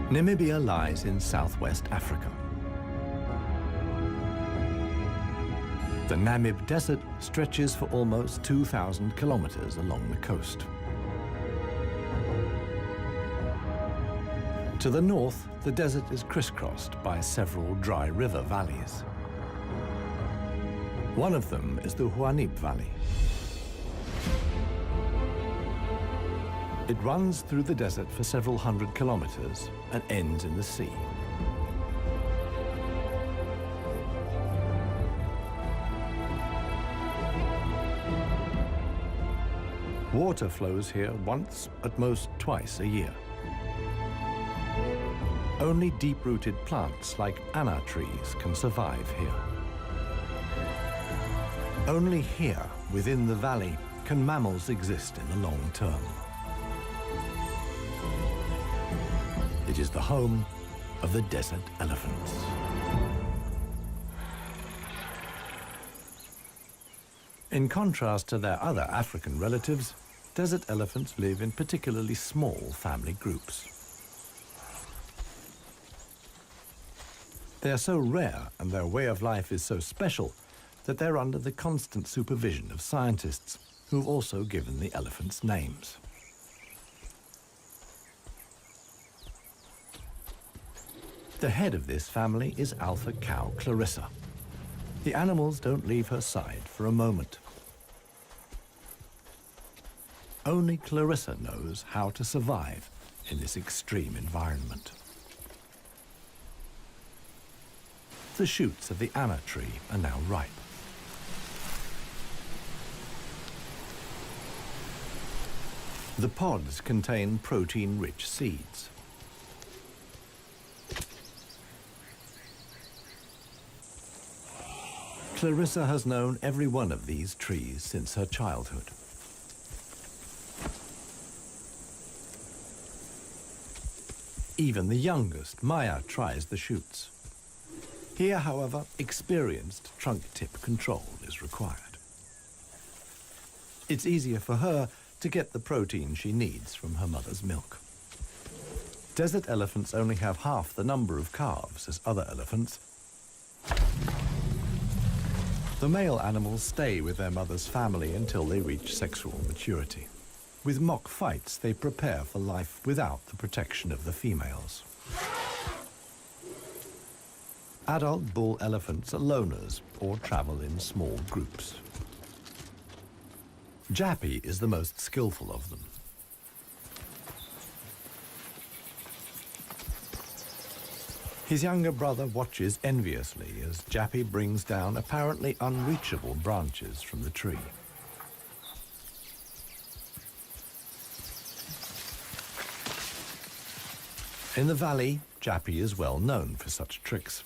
Namibia lies in southwest Africa. The Namib Desert stretches for almost 2,000 kilometers along the coast. To the north, the desert is crisscrossed by several dry river valleys. One of them is the Huanib Valley. It runs through the desert for several hundred kilometers and ends in the sea. Water flows here once, at most twice a year. Only deep-rooted plants like anna trees can survive here. Only here, within the valley, can mammals exist in the long term. It is the home of the desert elephants. In contrast to their other African relatives, desert elephants live in particularly small family groups. They are so rare and their way of life is so special that they're under the constant supervision of scientists who've also given the elephants names. The head of this family is alpha cow Clarissa. The animals don't leave her side for a moment. Only Clarissa knows how to survive in this extreme environment. The shoots of the anna tree are now ripe. The pods contain protein-rich seeds. Clarissa has known every one of these trees since her childhood. Even the youngest, Maya, tries the shoots. Here, however, experienced trunk tip control is required. It's easier for her to get the protein she needs from her mother's milk. Desert elephants only have half the number of calves as other elephants. The male animals stay with their mother's family until they reach sexual maturity. With mock fights, they prepare for life without the protection of the females. Adult bull elephants are loners or travel in small groups. Jappy is the most skillful of them. His younger brother watches enviously as Jappy brings down apparently unreachable branches from the tree. In the valley, Jappy is well known for such tricks.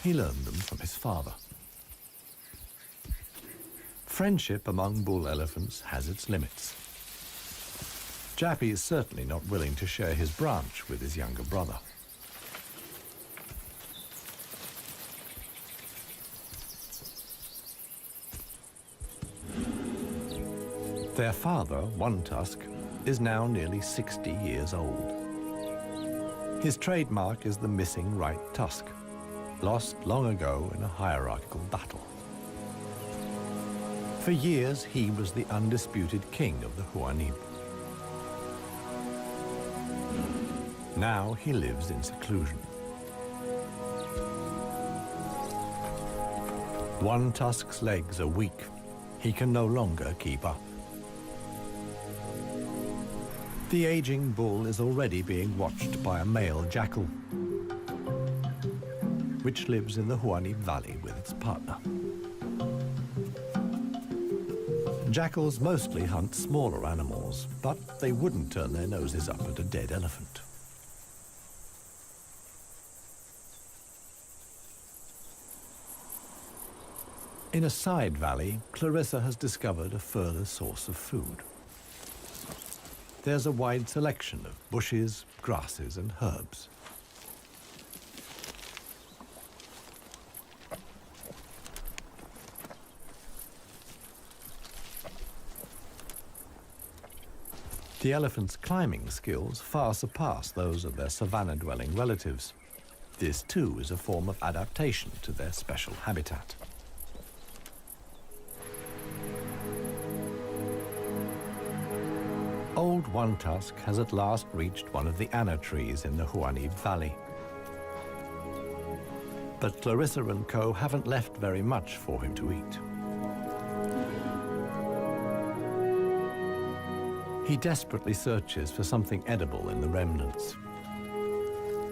He learned them from his father. Friendship among bull elephants has its limits. Jappy is certainly not willing to share his branch with his younger brother. Their father, One Tusk, is now nearly 60 years old. His trademark is the missing right tusk, lost long ago in a hierarchical battle. For years, he was the undisputed king of the Huanib. Now he lives in seclusion. One Tusk's legs are weak. He can no longer keep up. The aging bull is already being watched by a male jackal, which lives in the Huanib Valley with its partner. Jackals mostly hunt smaller animals, but they wouldn't turn their noses up at a dead elephant. In a side valley, Clarissa has discovered a further source of food. There's a wide selection of bushes, grasses, and herbs. The elephants' climbing skills far surpass those of their savanna-dwelling relatives. This too is a form of adaptation to their special habitat. Old One Tusk has at last reached one of the anna trees in the Huanib Valley. But Clarissa and co haven't left very much for him to eat. He desperately searches for something edible in the remnants.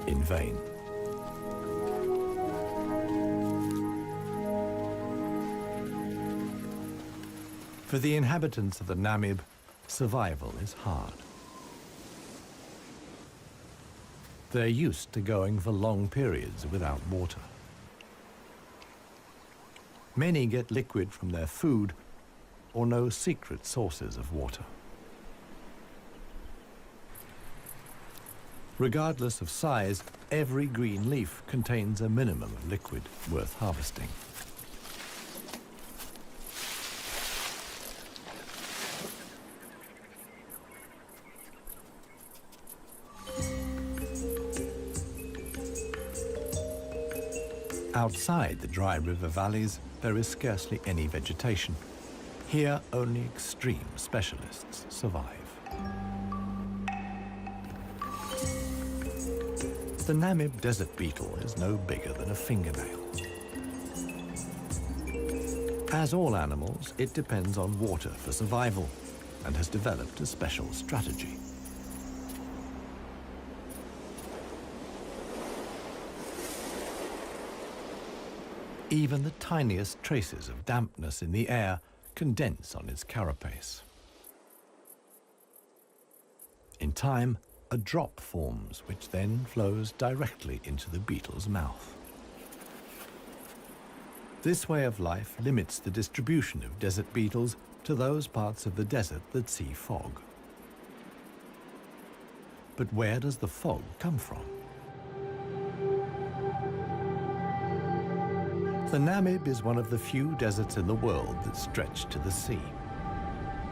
In vain. For the inhabitants of the Namib, survival is hard. They're used to going for long periods without water. Many get liquid from their food or know secret sources of water. Regardless of size, every green leaf contains a minimum of liquid worth harvesting. Outside the dry river valleys, there is scarcely any vegetation. Here, only extreme specialists survive. The Namib desert beetle is no bigger than a fingernail. As all animals, it depends on water for survival and has developed a special strategy. Even the tiniest traces of dampness in the air condense on its carapace. In time, a drop forms, which then flows directly into the beetle's mouth. This way of life limits the distribution of desert beetles to those parts of the desert that see fog. But where does the fog come from? The Namib is one of the few deserts in the world that stretch to the sea.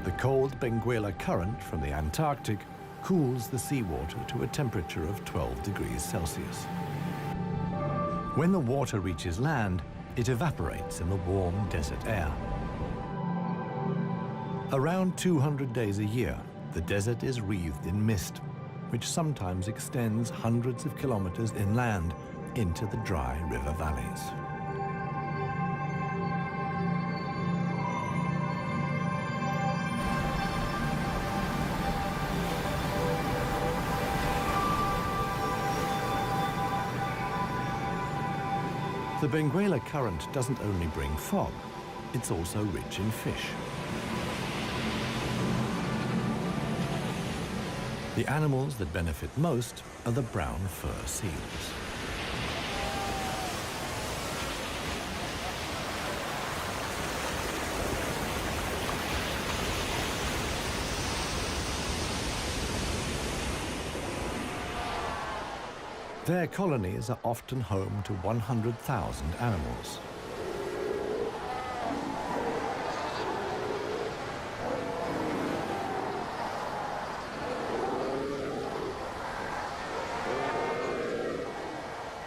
The cold Benguela current from the Antarctic cools the seawater to a temperature of 12 degrees Celsius. When the water reaches land, it evaporates in the warm desert air. Around 200 days a year, the desert is wreathed in mist, which sometimes extends hundreds of kilometers inland into the dry river valleys. The Benguela current doesn't only bring fog, it's also rich in fish. The animals that benefit most are the brown fur seals. Their colonies are often home to 100,000 animals.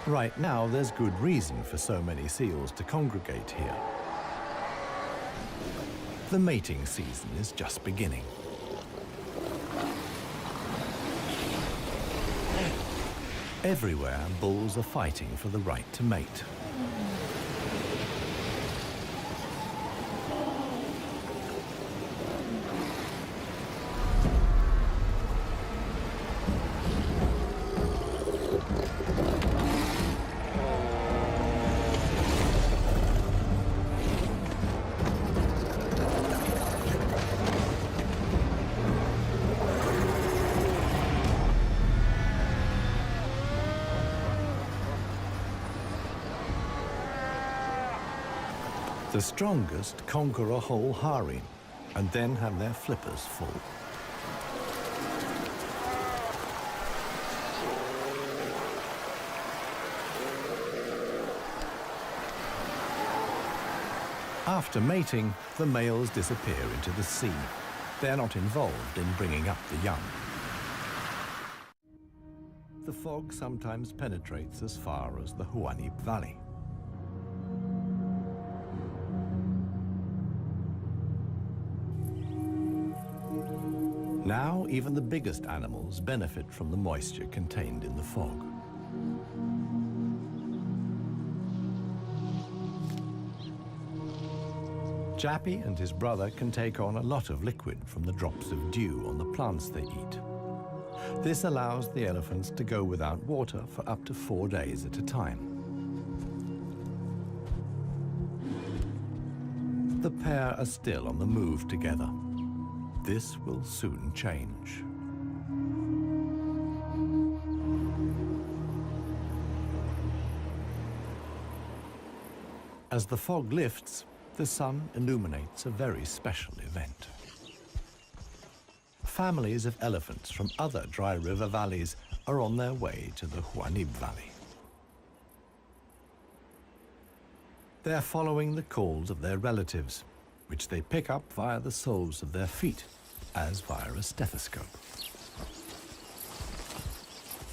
Right now, there's good reason for so many seals to congregate here. The mating season is just beginning. Everywhere, bulls are fighting for the right to mate. The strongest conquer a whole harem and then have their flippers full. After mating, the males disappear into the sea. They're not involved in bringing up the young. The fog sometimes penetrates as far as the Huanib Valley. Now, even the biggest animals benefit from the moisture contained in the fog. Jappy and his brother can take on a lot of liquid from the drops of dew on the plants they eat. This allows the elephants to go without water for up to 4 days at a time. The pair are still on the move together. This will soon change. As the fog lifts, the sun illuminates a very special event. Families of elephants from other dry river valleys are on their way to the Huanib Valley. They're following the calls of their relatives, which they pick up via the soles of their feet, as via a stethoscope.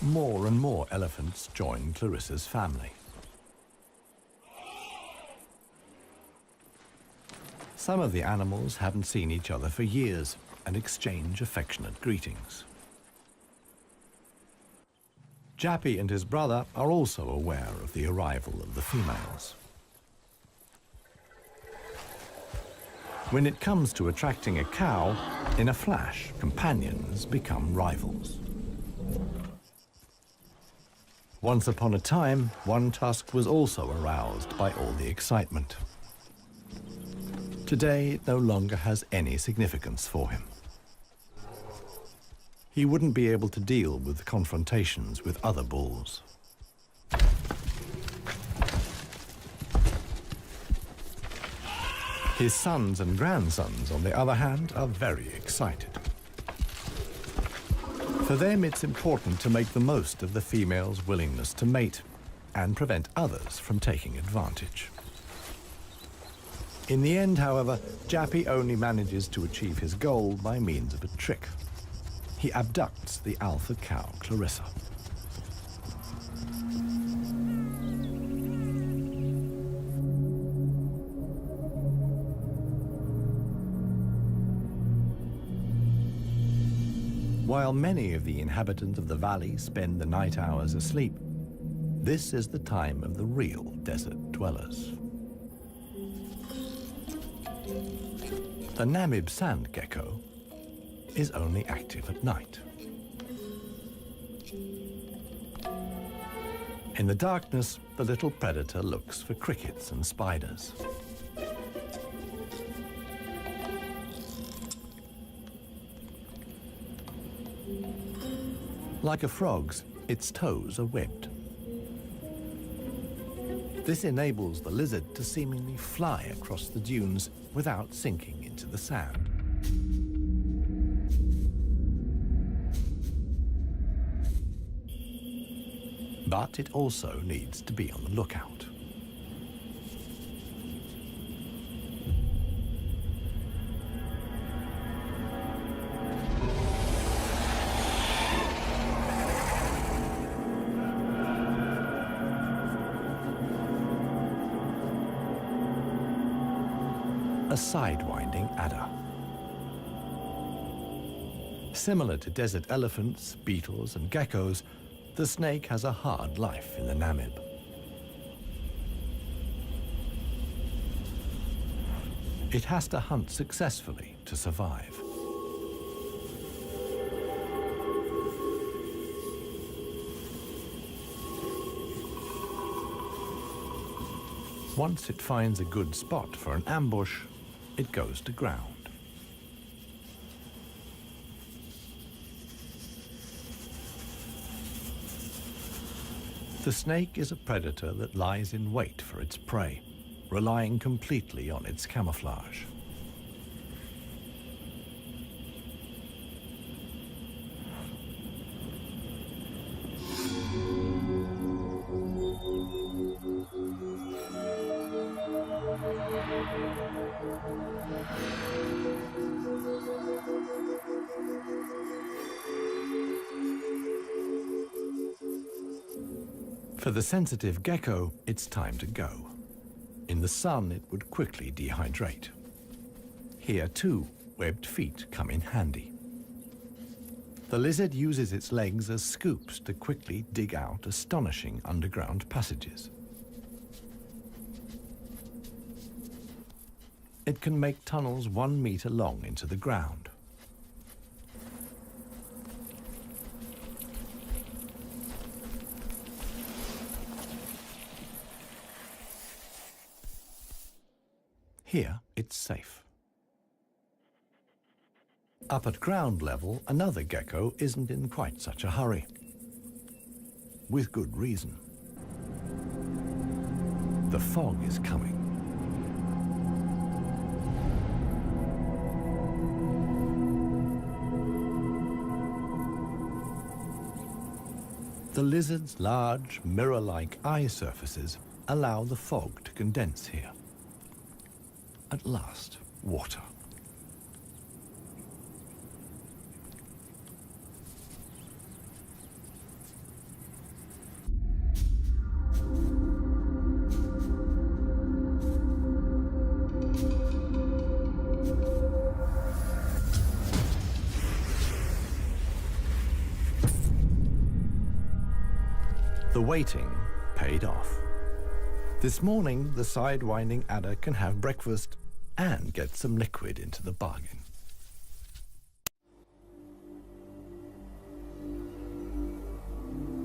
More and more elephants join Clarissa's family. Some of the animals haven't seen each other for years and exchange affectionate greetings. Jappy and his brother are also aware of the arrival of the females. When it comes to attracting a cow, in a flash, companions become rivals. Once upon a time, one tusk was also aroused by all the excitement. Today, it no longer has any significance for him. He wouldn't be able to deal with confrontations with other bulls. His sons and grandsons, on the other hand, are very excited. For them, it's important to make the most of the female's willingness to mate and prevent others from taking advantage. In the end, however, Jappy only manages to achieve his goal by means of a trick. He abducts the alpha cow, Clarissa. While many of the inhabitants of the valley spend the night hours asleep, this is the time of the real desert dwellers. The Namib sand gecko is only active at night. In the darkness, the little predator looks for crickets and spiders. Like a frog's, its toes are webbed. This enables the lizard to seemingly fly across the dunes without sinking into the sand. But it also needs to be on the lookout. A sidewinding adder. Similar to desert elephants, beetles, and geckos, the snake has a hard life in the Namib. It has to hunt successfully to survive. Once it finds a good spot for an ambush, it goes to ground. The snake is a predator that lies in wait for its prey, relying completely on its camouflage. For the sensitive gecko, it's time to go. In the sun, it would quickly dehydrate. Here, too, webbed feet come in handy. The lizard uses its legs as scoops to quickly dig out astonishing underground passages. It can make tunnels 1 meter long into the ground. Here, it's safe. Up at ground level, another gecko isn't in quite such a hurry. With good reason. The fog is coming. The lizard's large, mirror-like eye surfaces allow the fog to condense here. At last, water. The waiting paid off. This morning, the sidewinding adder can have breakfast and get some liquid into the bargain.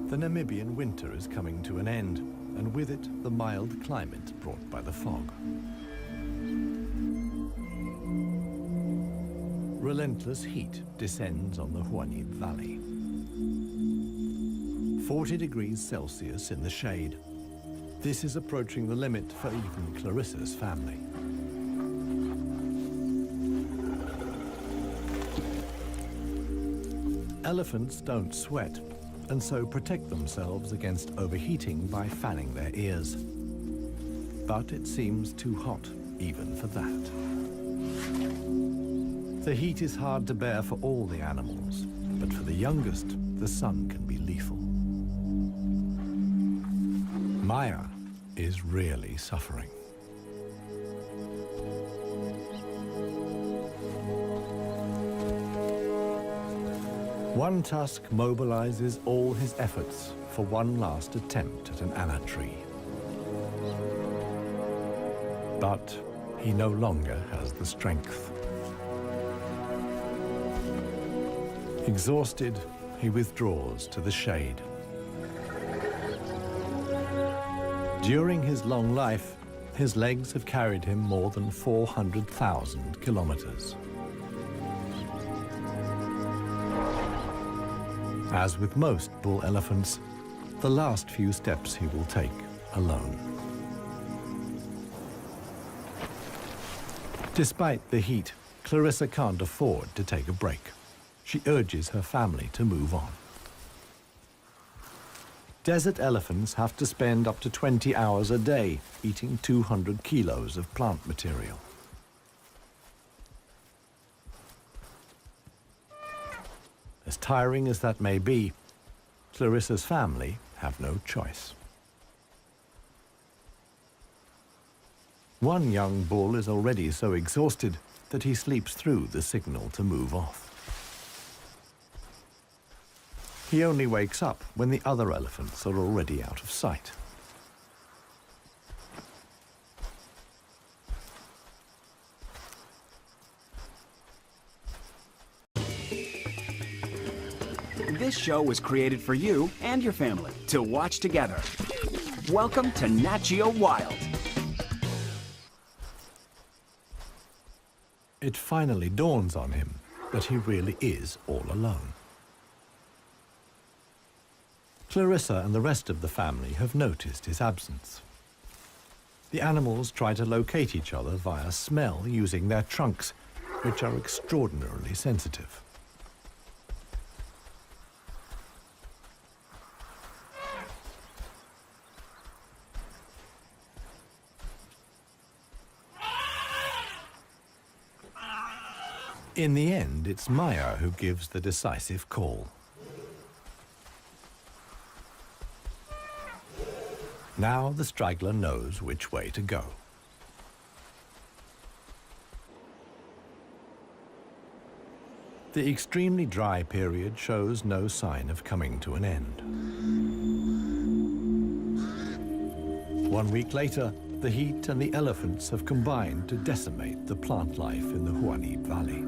The Namibian winter is coming to an end, and with it, the mild climate brought by the fog. Relentless heat descends on the Huanid Valley. 40 degrees Celsius in the shade. This is approaching the limit for even Clarissa's family. Elephants don't sweat, and so protect themselves against overheating by fanning their ears. But it seems too hot, even for that. The heat is hard to bear for all the animals, but for the youngest, the sun can be lethal. Maya is really suffering. One tusk mobilizes all his efforts for one last attempt at an anna tree. But he no longer has the strength. Exhausted, he withdraws to the shade. During his long life, his legs have carried him more than 400,000 kilometers. As with most bull elephants, the last few steps he will take alone. Despite the heat, Clarissa can't afford to take a break. She urges her family to move on. Desert elephants have to spend up to 20 hours a day eating 200 kilos of plant material. As tiring as that may be, Clarissa's family have no choice. One young bull is already so exhausted that he sleeps through the signal to move off. He only wakes up when the other elephants are already out of sight. This show was created for you and your family to watch together. Welcome to Nat Geo Wild. It finally dawns on him that he really is all alone. Clarissa and the rest of the family have noticed his absence. The animals try to locate each other via smell using their trunks, which are extraordinarily sensitive. In the end, it's Maya who gives the decisive call. Now the straggler knows which way to go. The extremely dry period shows no sign of coming to an end. 1 week later, the heat and the elephants have combined to decimate the plant life in the Huanib Valley.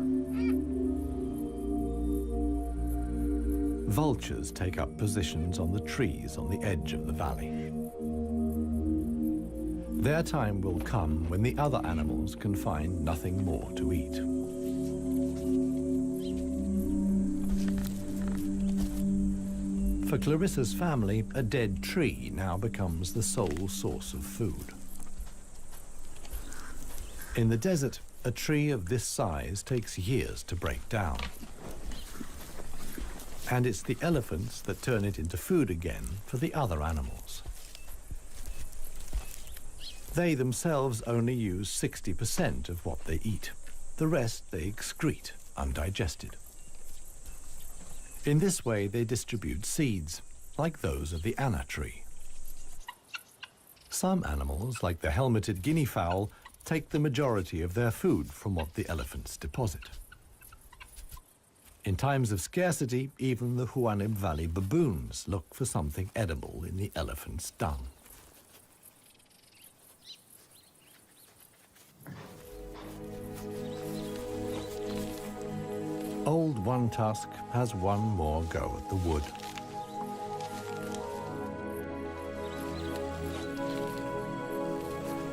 Vultures take up positions on the trees on the edge of the valley. Their time will come when the other animals can find nothing more to eat. For Clarissa's family, a dead tree now becomes the sole source of food. In the desert, a tree of this size takes years to break down. And it's the elephants that turn it into food again for the other animals. They themselves only use 60% of what they eat. The rest they excrete undigested. In this way, they distribute seeds, like those of the anna tree. Some animals, like the helmeted guinea fowl, take the majority of their food from what the elephants deposit. In times of scarcity, even the Huanib Valley baboons look for something edible in the elephant's dung. Old One Tusk has one more go at the wood.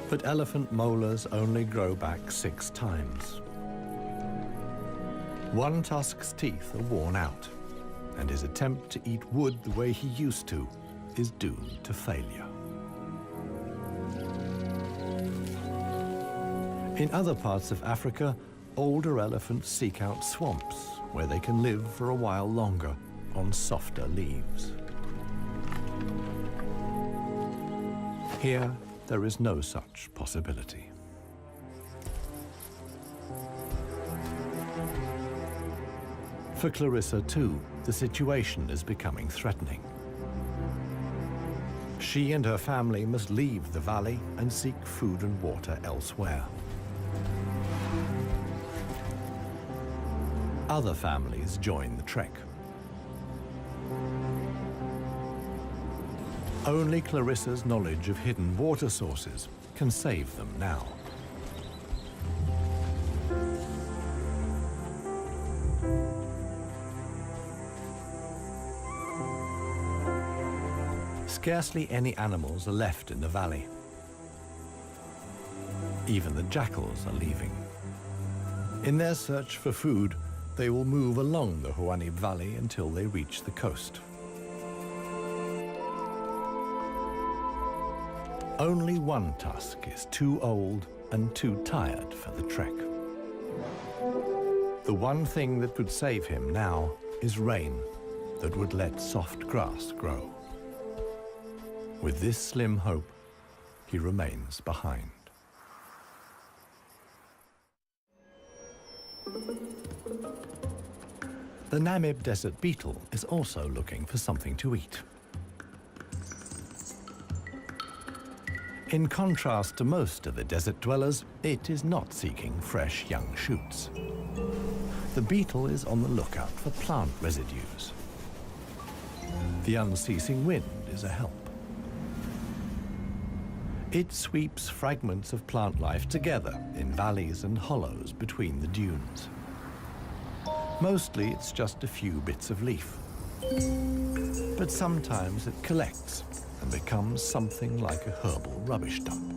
But elephant molars only grow back 6 times. One Tusk's teeth are worn out, and his attempt to eat wood the way he used to is doomed to failure. In other parts of Africa, older elephants seek out swamps where they can live for a while longer on softer leaves. Here, there is no such possibility. For Clarissa, too, the situation is becoming threatening. She and her family must leave the valley and seek food and water elsewhere. Other families join the trek. Only Clarissa's knowledge of hidden water sources can save them now. Scarcely any animals are left in the valley. Even the jackals are leaving. In their search for food, they will move along the Huanib Valley until they reach the coast. Only One Tusk is too old and too tired for the trek. The one thing that could save him now is rain that would let soft grass grow. With this slim hope, he remains behind. The Namib desert beetle is also looking for something to eat. In contrast to most of the desert dwellers, it is not seeking fresh young shoots. The beetle is on the lookout for plant residues. The unceasing wind is a help. It sweeps fragments of plant life together in valleys and hollows between the dunes. Mostly it's just a few bits of leaf. But sometimes it collects and becomes something like a herbal rubbish dump.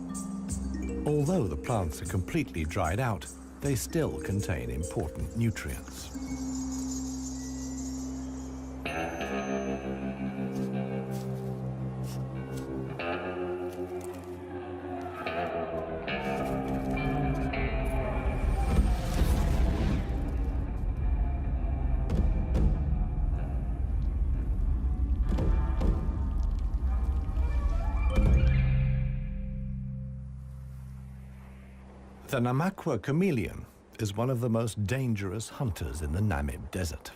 Although the plants are completely dried out, they still contain important nutrients. The Namakwa chameleon is one of the most dangerous hunters in the Namib desert.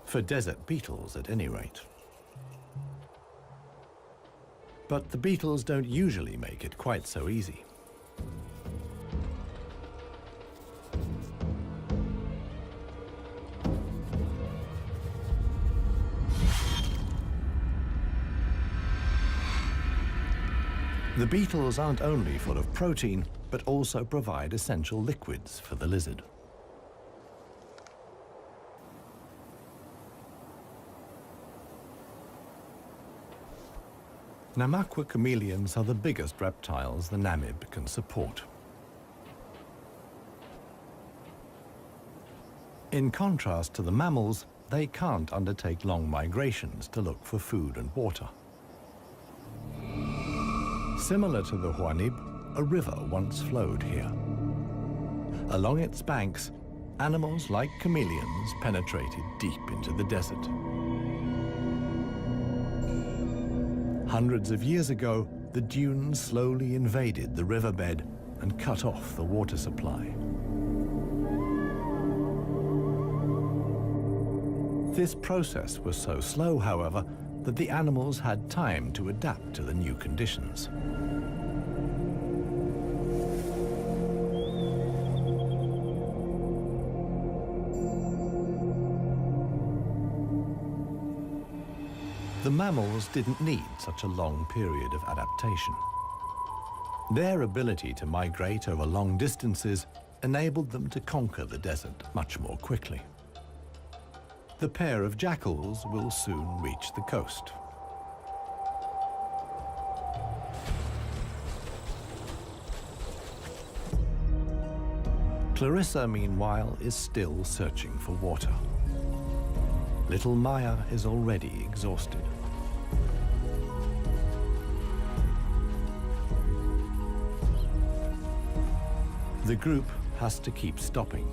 For desert beetles, at any rate. But the beetles don't usually make it quite so easy. The beetles aren't only full of protein, but also provide essential liquids for the lizard. Namaqua chameleons are the biggest reptiles the Namib can support. In contrast to the mammals, they can't undertake long migrations to look for food and water. Similar to the Huanib, a river once flowed here. Along its banks, animals like chameleons penetrated deep into the desert. Hundreds of years ago, the dunes slowly invaded the riverbed and cut off the water supply. This process was so slow, however, that the animals had time to adapt to the new conditions. The mammals didn't need such a long period of adaptation. Their ability to migrate over long distances enabled them to conquer the desert much more quickly. The pair of jackals will soon reach the coast. Clarissa, meanwhile, is still searching for water. Little Maya is already exhausted. The group has to keep stopping.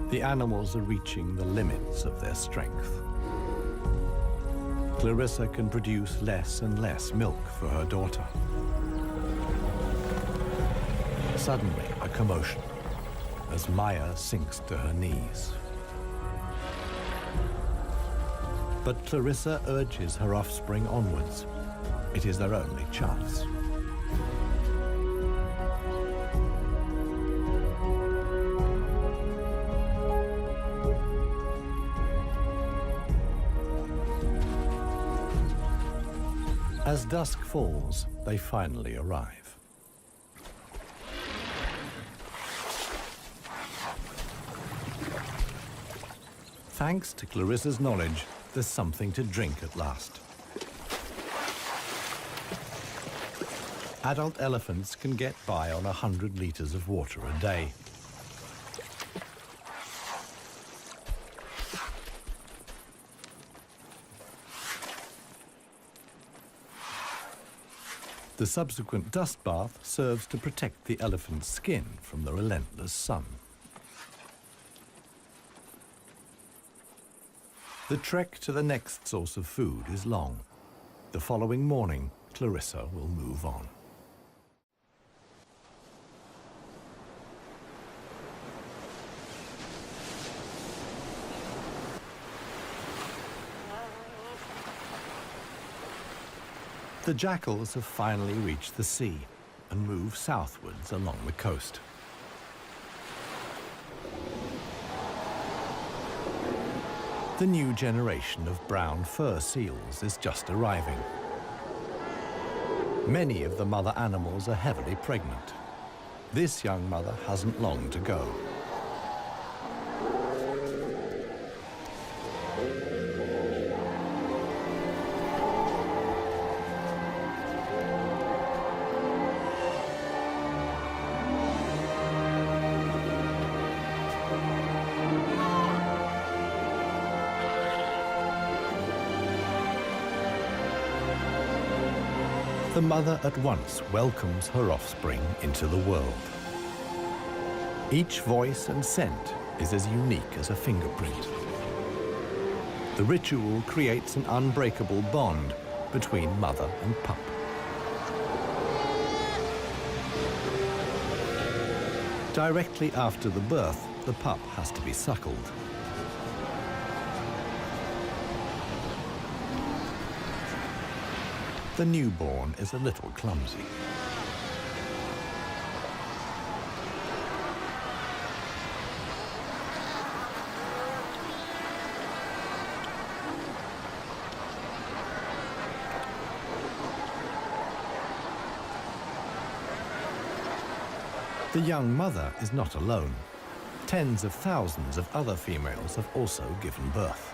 The animals are reaching the limits of their strength. Clarissa can produce less and less milk for her daughter. Suddenly, a commotion as Maya sinks to her knees. But Clarissa urges her offspring onwards. It is their only chance. As dusk falls, they finally arrive. Thanks to Clarissa's knowledge, there's something to drink at last. Adult elephants can get by on 100 liters of water a day. The subsequent dust bath serves to protect the elephant's skin from the relentless sun. The trek to the next source of food is long. The following morning, Clarissa will move on. The jackals have finally reached the sea and move southwards along the coast. The new generation of brown fur seals is just arriving. Many of the mother animals are heavily pregnant. This young mother hasn't long to go. The mother at once welcomes her offspring into the world. Each voice and scent is as unique as a fingerprint. The ritual creates an unbreakable bond between mother and pup. Directly after the birth, the pup has to be suckled. The newborn is a little clumsy. The young mother is not alone. Tens of thousands of other females have also given birth.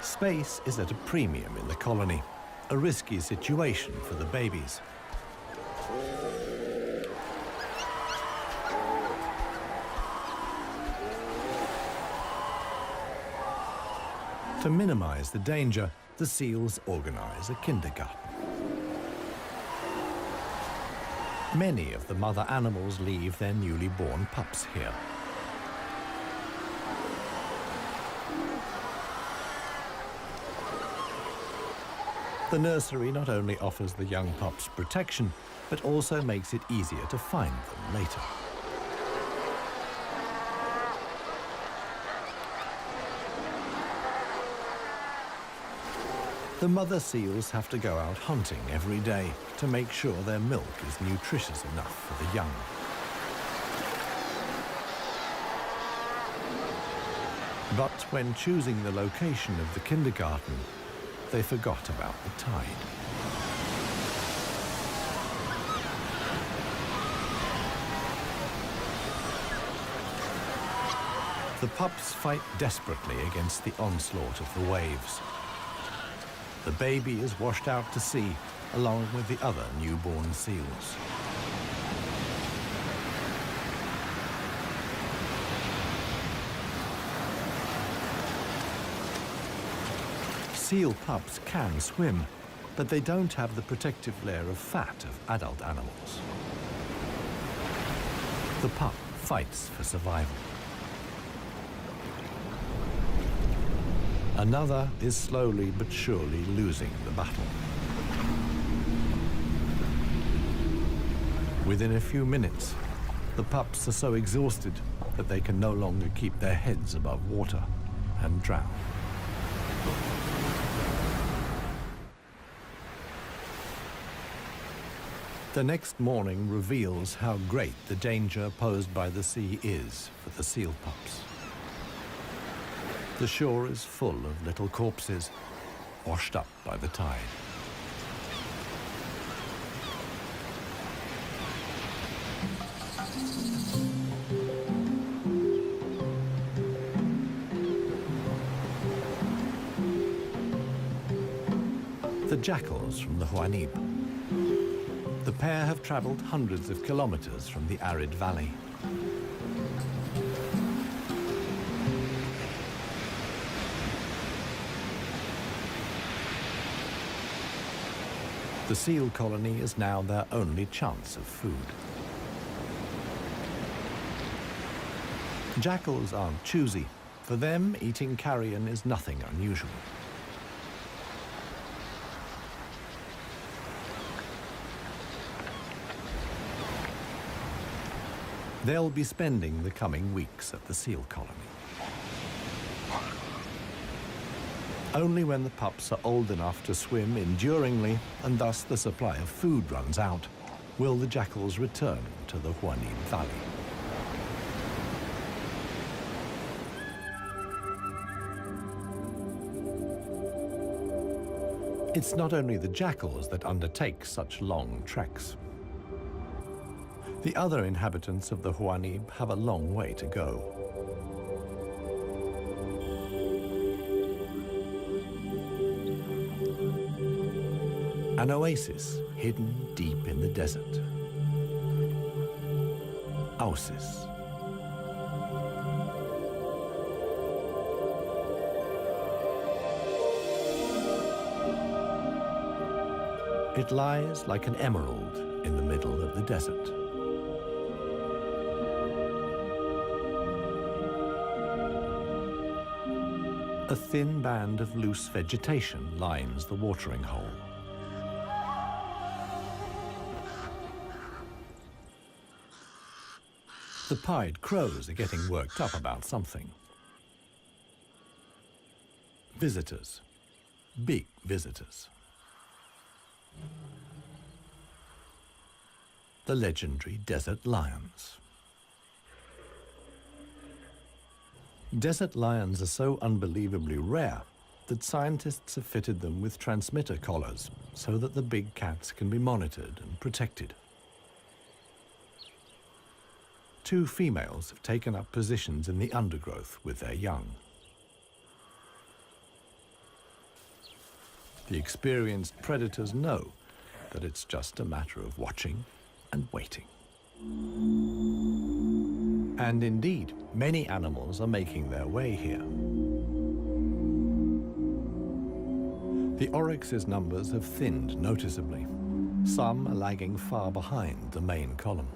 Space is at a premium in the colony, a risky situation for the babies. To minimize the danger, the seals organize a kindergarten. Many of the mother animals leave their newly born pups here. The nursery not only offers the young pups protection, but also makes it easier to find them later. The mother seals have to go out hunting every day to make sure their milk is nutritious enough for the young. But when choosing the location of the kindergarten, they forgot about the tide. The pups fight desperately against the onslaught of the waves. The baby is washed out to sea, along with the other newborn seals. Seal pups can swim, but they don't have the protective layer of fat of adult animals. The pup fights for survival. Another is slowly but surely losing the battle. Within a few minutes, the pups are so exhausted that they can no longer keep their heads above water and drown. The next morning reveals how great the danger posed by the sea is for the seal pups. The shore is full of little corpses, washed up by the tide. The jackals from the Huanib. The pair have traveled hundreds of kilometers from the arid valley. The seal colony is now their only chance of food. Jackals aren't choosy. For them, eating carrion is nothing unusual. They'll be spending the coming weeks at the seal colony. Only when the pups are old enough to swim enduringly, and thus the supply of food runs out, will the jackals return to the Huanib Valley. It's not only the jackals that undertake such long treks. The other inhabitants of the Huanib have a long way to go. An oasis hidden deep in the desert. Oasis. It lies like an emerald in the middle of the desert. A thin band of loose vegetation lines the watering hole. The pied crows are getting worked up about something. Visitors. Big visitors. the legendary desert lions. Desert lions are so unbelievably rare that scientists have fitted them with transmitter collars so that the big cats can be monitored and protected. Two females have taken up positions in the undergrowth with their young. The experienced predators know that it's just a matter of watching and waiting. And indeed, many animals are making their way here. The oryx's numbers have thinned noticeably. Some are lagging far behind the main column.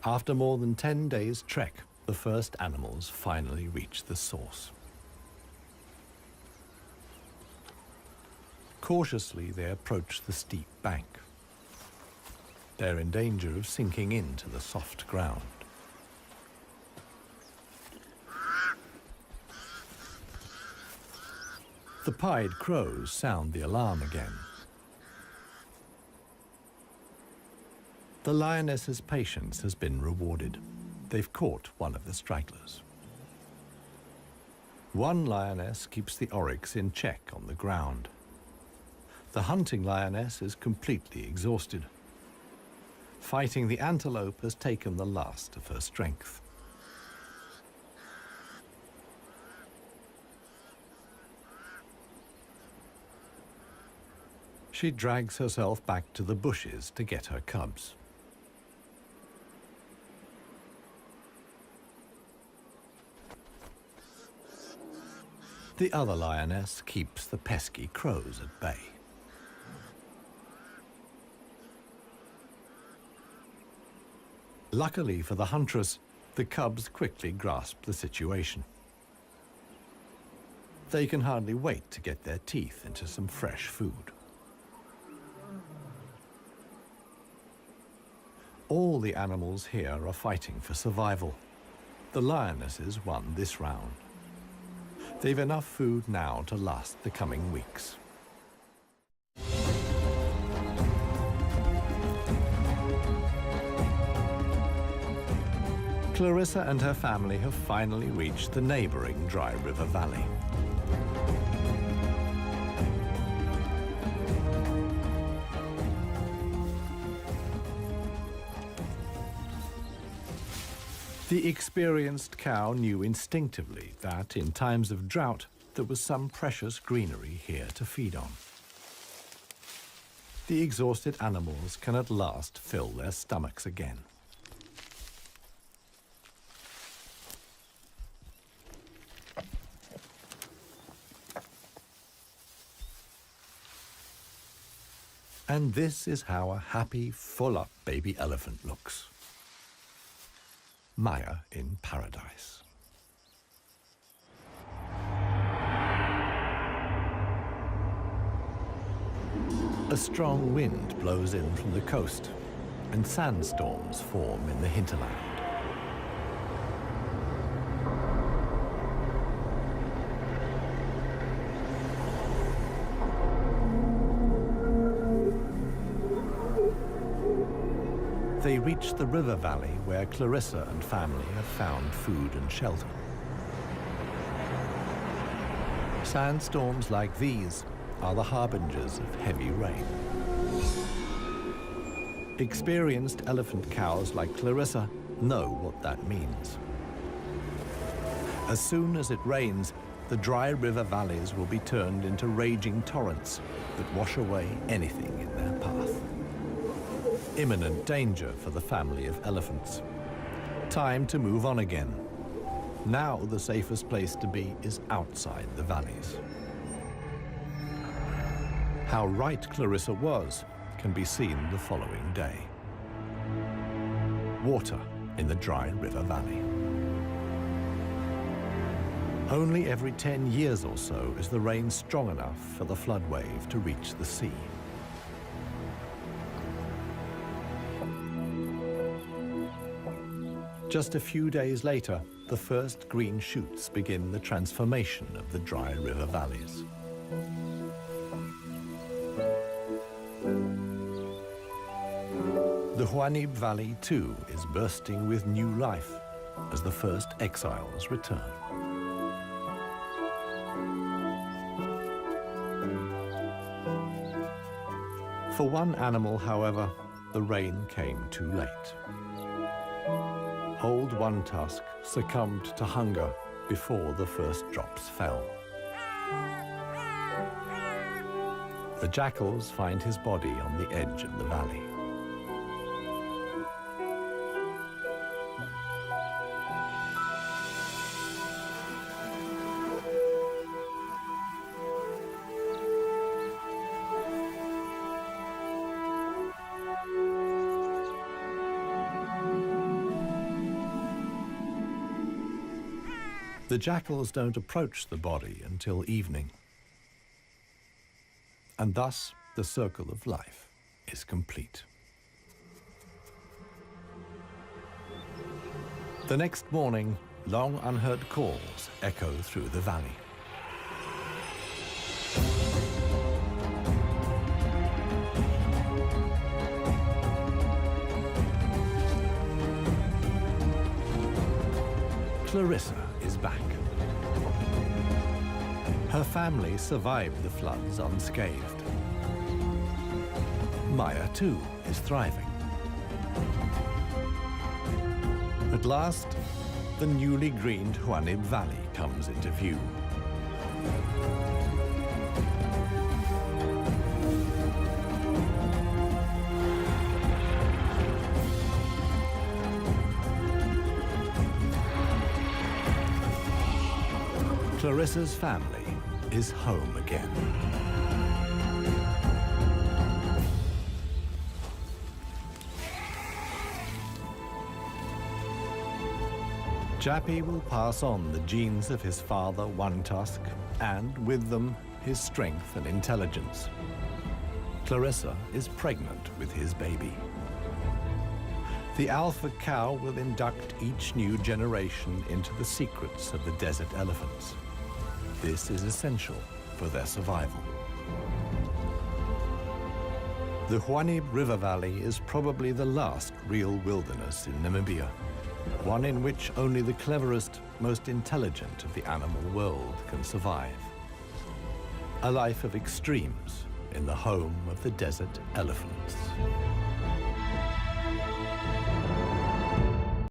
After more than 10 days' trek, the first animals finally reach the source. Cautiously, they approach the steep bank. They're in danger of sinking into the soft ground. The pied crows sound the alarm again. The lioness's patience has been rewarded. They've caught one of the stragglers. One lioness keeps the oryx in check on the ground. The hunting lioness is completely exhausted. Fighting the antelope has taken the last of her strength. She drags herself back to the bushes to get her cubs. The other lioness keeps the pesky crows at bay. Luckily for the huntress, the cubs quickly grasp the situation. They can hardly wait to get their teeth into some fresh food. All the animals here are fighting for survival. The lionesses won this round. They've enough food now to last the coming weeks. Clarissa and her family have finally reached the neighboring dry river valley. The experienced cow knew instinctively that in times of drought, there was some precious greenery here to feed on. The exhausted animals can at last fill their stomachs again. And this is how a happy, full-up baby elephant looks. Maya in paradise. A strong wind blows in from the coast, and sandstorms form in the hinterland. They reach the river valley where Clarissa and family have found food and shelter. Sandstorms like these are the harbingers of heavy rain. Experienced elephant cows like Clarissa know what that means. As soon as it rains, the dry river valleys will be turned into raging torrents that wash away anything in their path. Imminent danger for the family of elephants. Time to move on again. Now the safest place to be is outside the valleys. How right Clarissa was can be seen the following day. Water in the dry river valley. Only every 10 years or so is the rain strong enough for the flood wave to reach the sea. Just a few days later, the first green shoots begin the transformation of the dry river valleys. The Huanib Valley, too, is bursting with new life as the first exiles return. For one animal, however, the rain came too late. Old One Tusk succumbed to hunger before the first drops fell. The jackals find his body on the edge of the valley. The jackals don't approach the body until evening. And thus, the circle of life is complete. The next morning, long unheard calls echo through the valley. Clarissa is back. Her family survived the floods unscathed. Maya, too, is thriving. At last, the newly greened Huanib Valley comes into view. Clarissa's family is home again. Jappy will pass on the genes of his father, One Tusk, and with them, his strength and intelligence. Clarissa is pregnant with his baby. The alpha cow will induct each new generation into the secrets of the desert elephants. This is essential for their survival. The Huanib River Valley is probably the last real wilderness in Namibia, one in which only the cleverest, most intelligent of the animal world can survive. A life of extremes in the home of the desert elephants.